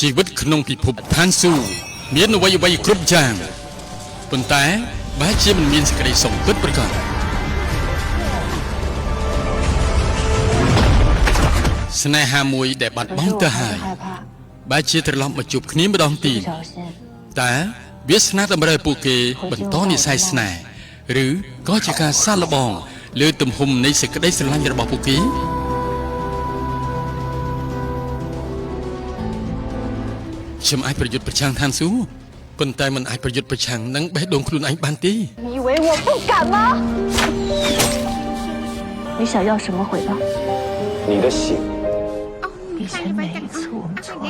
ชีวิตขนมพิภพทานสู้มีนวัยวัยครบจางប៉ុន្តែបែរជាមិនមានសេចក្តីសុខពិតប្រាកដស្នេហាមួយដែលបាត់បង់ទៅហើយបែរជាត្រឡប់មកជួបគ្នាម្ដងទៀតតែវាសនាតម្រូវពួកគេបន្តនិស្ស័យស្នេហ៍ឬក៏ជាការសាកល្បងលើទំហំនៃសេចក្តីស្រឡាញ់របស់ពួកគេខ្ញុំអាចប្រយុទ្ធប្រឆាំងឋានសួគ៌ប៉ុន្តែមិនអាចប្រយុទ្ធប្រឆាំងនឹងបេះដូងខ្លួនឯងបានទេ你以为我不敢吗？你想要什么回报？你的心。以前每一次我们错了，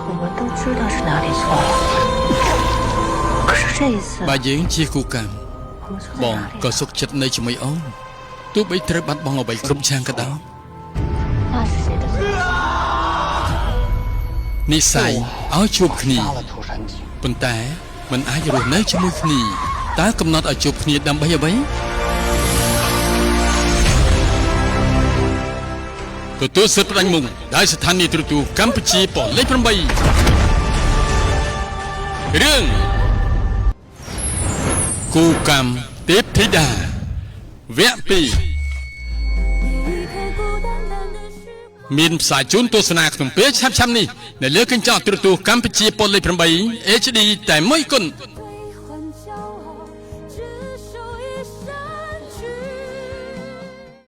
我们都知道是哪里错了。可是这一次，បើយើងជាគូកម្មបងក៏សុខចិត្តនៅជាមួយអូនទោះបីត្រូវបាត់បង់អ្វីគ្រប់យ៉ាងក៏ដោយ那是谁的错？និស្ស័យឲ្យជួបគ្នាប៉ុន្តែមិនអាចរស់នៅជាមួយគ្នាតើកំណត់ឲ្យជួបគ្នាដើម្បីអ្វីទទួលសិទ្ធិផ្ដាច់មុខដោយស្ថានីយទូរទស្សន៍កម្ពុជាប៉ុស្តិ៍លេខ8រឿងគូកម្មទេពធីតាវគ្គ2មានផ្សាយជូនទស្សនាក្នុងពេលឆាប់ៗនេះនៅលើកញ្ចក់ទូរទស្សន៍កម្ពុជាប៉ុស្តិ៍លេខ8 HD តែមួយគត់